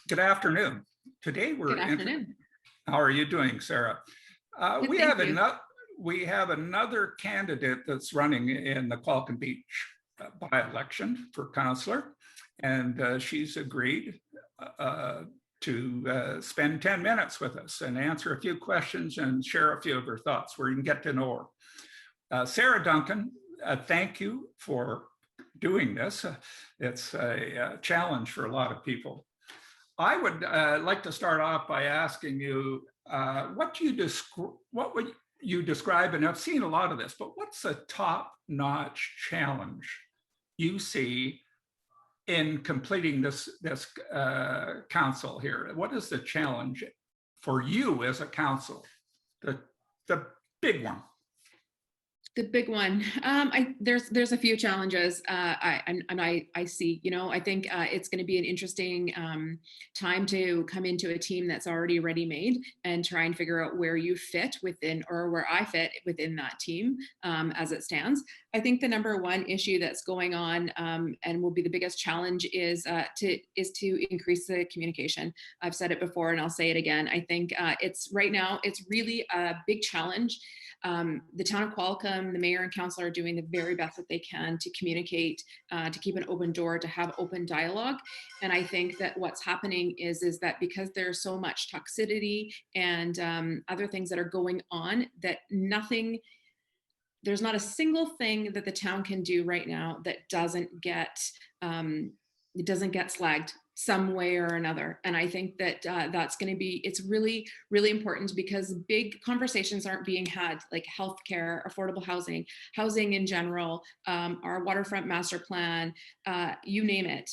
Good afternoon. Today Good afternoon. How are you doing, Sarah? Good, we thank have you. another candidate that's running in the Qualicum Beach by-election for councillor, and she's agreed to spend 10 minutes with us and answer a few questions and share a few of her thoughts where you can get to know her. Sarah Duncan, thank you for doing this. It's a challenge for a lot of people. I would like to start off by asking you, what would you describe, and I've seen a lot of this, but what's a top-notch challenge you see in completing this council here? What is the challenge for you as a council? The big one. The big one. There's a few challenges I see. I think it's going to be an interesting time to come into a team that's already ready-made and try and figure out where you fit within, or where I fit within that team as it stands. I think the number one issue that's going on and will be the biggest challenge is to increase the communication. I've said it before and I'll say it again. I think right now it's really a big challenge. The town of Qualicum, the mayor and council are doing the very best that they can to communicate, to keep an open door, to have open dialogue. And I think that what's happening is that because there's so much toxicity and other things that are going on, that there's not a single thing that the town can do right now that doesn't get slagged some way or another. And I think that it's really, really important, because big conversations aren't being had, like healthcare, affordable housing in general, our waterfront master plan, you name it.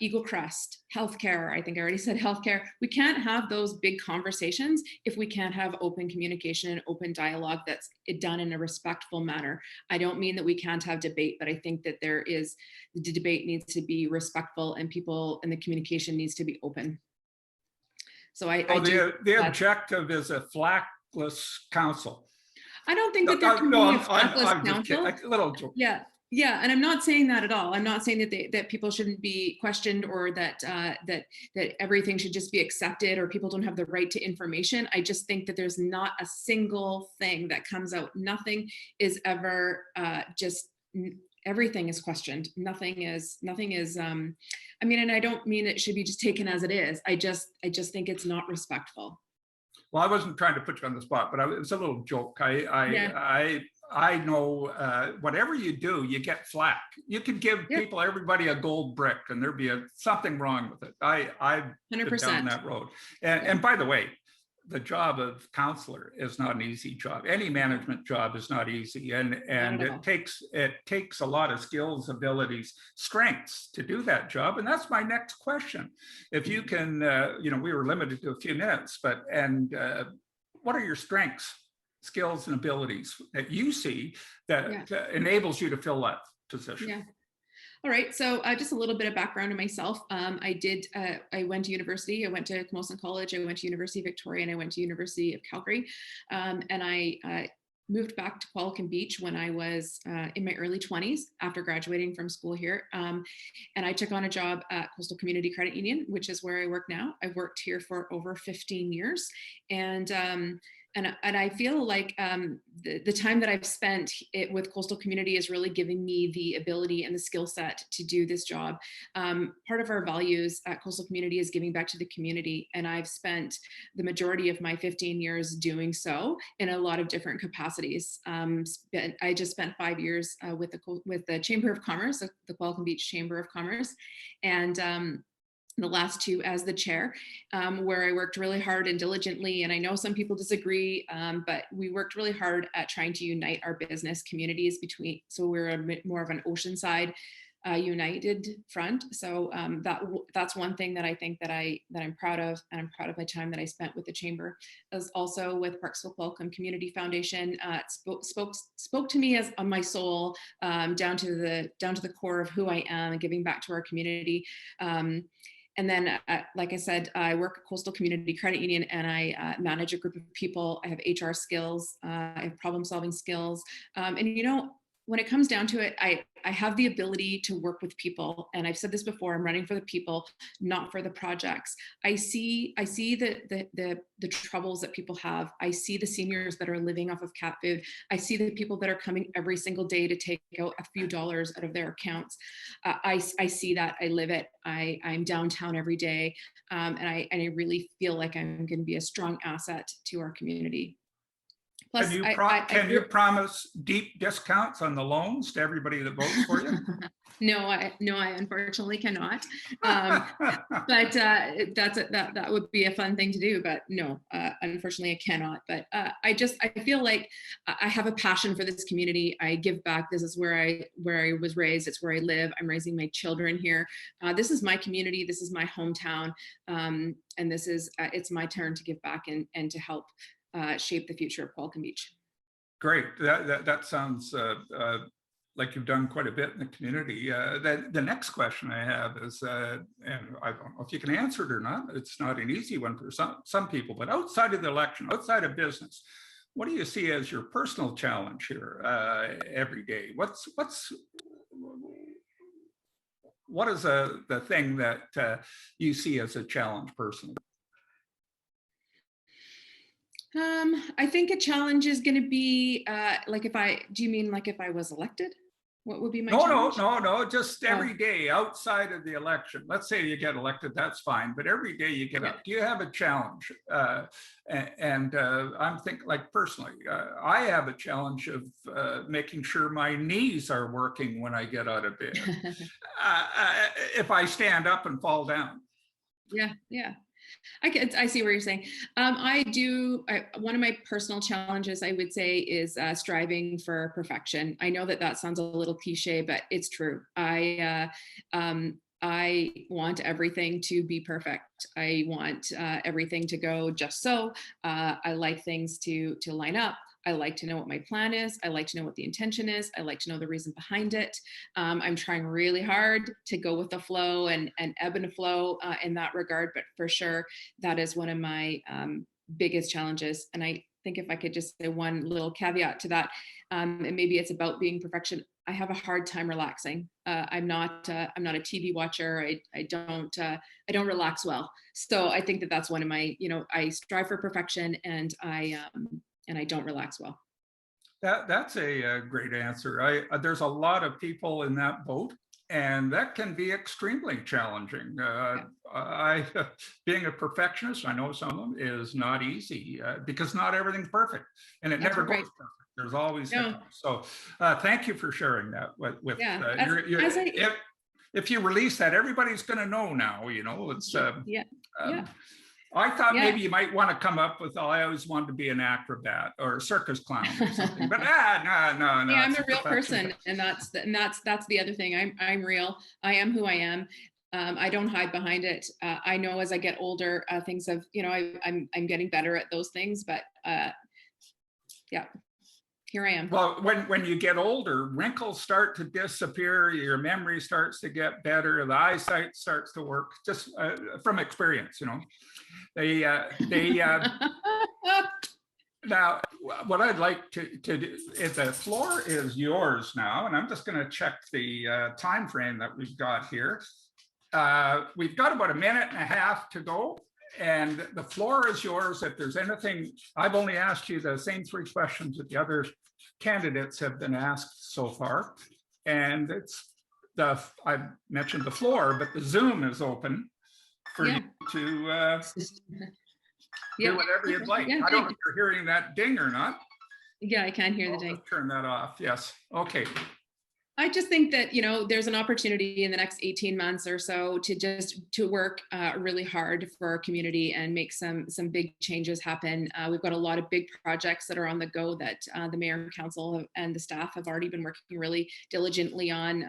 Eagle Crest, healthcare. I think I already said healthcare. We can't have those big conversations if we can't have open communication and open dialogue that's done in a respectful manner. I don't mean that we can't have debate, but I think that the debate needs to be respectful, and the communication needs to be open. So the objective is a flackless council. I don't think that there can be a flackless council. Just kidding. A little joke. Yeah, and I'm not saying that at all. I'm not saying that people shouldn't be questioned, or that everything should just be accepted, or people don't have the right to information. I just think that there's not a single thing that comes out. Nothing is ever everything is questioned. Nothing is. And I don't mean it should be just taken as it is. I just think it's not respectful. Well, I wasn't trying to put you on the spot, but it was a little joke. I know whatever you do, you get flack. You can give everybody a gold brick, and there'd be something wrong with it. I've been down that road. And by the way, the job of counselor is not an easy job. Any management job is not easy, and it takes a lot of skills, abilities, strengths to do that job. And that's my next question. If you can, we were limited to a few minutes, but what are your strengths, skills, and abilities that you see that enables you to fill that position? Yeah. All right, so just a little bit of background on myself. I went to university. I went to Comoson College. I went to University of Victoria, and I went to University of Calgary. And I moved back to Qualicum Beach when I was in my early 20s after graduating from school here. And I took on a job at Coastal Community Credit Union, which is where I work now. I've worked here for over 15 years. And I feel like the time that I've spent with Coastal Community is really giving me the ability and the skill set to do this job. Part of our values at Coastal Community is giving back to the community, and I've spent the majority of my 15 years doing so in a lot of different capacities. I just spent 5 years with the Chamber of Commerce, the Qualicum Beach Chamber of Commerce, and the last 2 as the chair, where I worked really hard and diligently. And I know some people disagree, but we worked really hard at trying to unite our business communities so we're more of an Oceanside united front. So that's one thing that I think that I'm proud of, and I'm proud of my time that I spent with the chamber. As also with Parksville Qualicum Community Foundation, spoke to me as on my soul, down to the core of who I am and giving back to our community. And then, like I said, I work at Coastal Community Credit Union, and I manage a group of people. I have HR skills, I have problem-solving skills. And when it comes down to it, I have the ability to work with people. And I've said this before, I'm running for the people, not for the projects. I see the troubles that people have. I see the seniors that are living off of cat food. I see the people that are coming every single day to take out a few dollars out of their accounts. I see that, I live it. I'm downtown every day. And I really feel like I'm going to be a strong asset to our community. Plus, can you promise deep discounts on the loans to everybody that votes for you? No, I unfortunately cannot. But that would be a fun thing to do. But no, unfortunately, I cannot. But I feel like I have a passion for this community. I give back. This is where I was raised. It's where I live. I'm raising my children here. This is my community. This is my hometown. And this is it's my turn to give back and to help shape the future of Qualicum Beach. Great. That sounds like you've done quite a bit in the community. The next question I have is, and I don't know if you can answer it or not, it's not an easy one for some people, but outside of the election, outside of business, what do you see as your personal challenge here every day? What is the thing that you see as a challenge personally? I think a challenge is going to be do you mean like if I was elected? What would be my challenge? No, just every day outside of the election. Let's say you get elected, that's fine, but every day you get up, do you have a challenge? I'm thinking, like, personally, I have a challenge of making sure my knees are working when I get out of bed. If I stand up and fall down. Yeah. I see what you're saying. One of my personal challenges, I would say, is striving for perfection. I know that sounds a little cliche, but it's true. I want everything to be perfect. I want everything to go just so. I like things to line up. I like to know what my plan is. I like to know what the intention is. I like to know the reason behind it. I'm trying really hard to go with the flow and ebb and flow in that regard. But for sure, that is one of my biggest challenges. And I think if I could just say one little caveat to that, and maybe it's about being perfection. I have a hard time relaxing. I'm not a TV watcher. I don't relax well. So I think that's one of my, I strive for perfection, and I don't relax well. That's a great answer. There's a lot of people in that boat, and that can be extremely challenging. Being a perfectionist, I know some of them, is not easy because not everything's perfect, and it never goes perfect. There's always so. Thank you for sharing that with if you release that, everybody's going to know now. It's I thought maybe you might want to come up with, I always wanted to be an acrobat or a circus clown or something, but no. Yeah, I'm a real person, and that's the other thing. I'm real. I am who I am. I don't hide behind it. I know as I get older, things have, I'm getting better at those things, but yeah. Here I am. Well, when you get older, wrinkles start to disappear, your memory starts to get better, the eyesight starts to work, just from experience, Now, what I'd like to do is, the floor is yours now, and I'm just going to check the time frame that we've got here. We've got about a minute and a half to go. And the floor is yours. If there's anything, I've only asked you the same 3 questions that the other candidates have been asked so far. And I mentioned the floor, but the Zoom is open for you to do whatever you'd like. I don't know if you're hearing that ding or not. Yeah, I can hear the ding. Turn that off. Yes. Okay. I just think that, there's an opportunity in the next 18 months or so to work really hard for our community and make some big changes happen. We've got a lot of big projects that are on the go that the mayor and council and the staff have already been working really diligently on.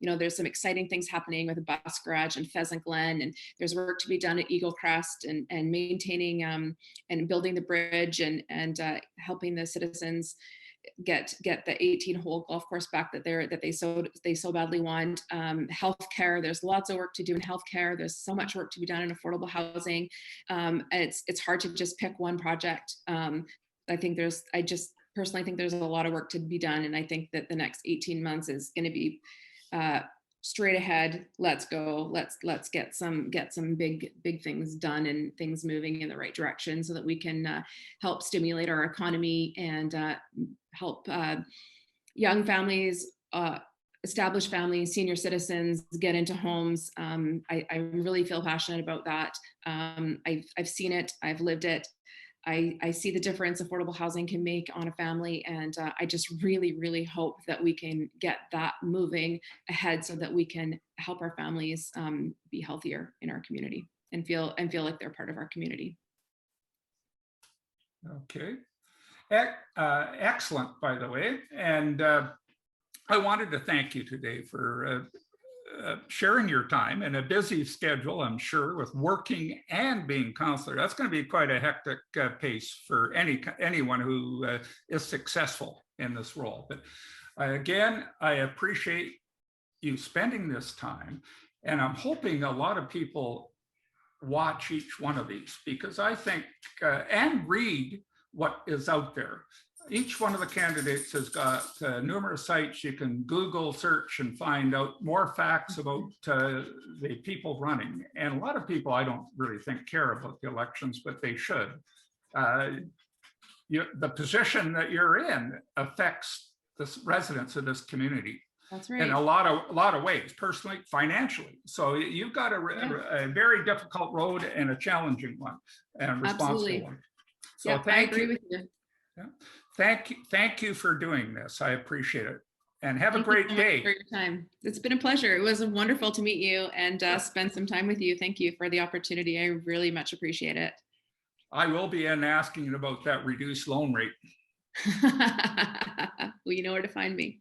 There's some exciting things happening with a bus garage in Pheasant Glen, and there's work to be done at Eagle Crest and maintaining and building the bridge and helping the citizens get the 18-hole golf course back that they so badly want. Healthcare, there's lots of work to do in healthcare. There's so much work to be done in affordable housing. It's hard to just pick one project. I think personally think there's a lot of work to be done. And I think that the next 18 months is going to be straight ahead. Let's go. Let's get some big things done and things moving in the right direction so that we can help stimulate our economy and help young families, established families, senior citizens get into homes. I really feel passionate about that. I've seen it. I've lived it. I see the difference affordable housing can make on a family. And I just really, really hope that we can get that moving ahead so that we can help our families be healthier in our community and feel like they're part of our community. Okay. Excellent, by the way. And I wanted to thank you today for sharing your time in a busy schedule, I'm sure, with working and being counselor. That's going to be quite a hectic pace for anyone who is successful in this role. But again, I appreciate you spending this time, and I'm hoping a lot of people watch each one of these, because I think and read what is out there. Each one of the candidates has got numerous sites you can Google search and find out more facts about the people running. And a lot of people, I don't really think, care about the elections, but they should. The position that you're in affects the residents of this community. That's right. In a lot of ways, personally, financially. So you've got a very difficult road and a challenging one and responsible Absolutely. one. So I agree with you. Yeah. Thank you for doing this. I appreciate it. And have a great day. day. For your time. It's been a pleasure. It was wonderful to meet you and spend some time with you. Thank you for the opportunity. I really much appreciate it. I will be in asking about that reduced loan rate. Well, you know where to find me.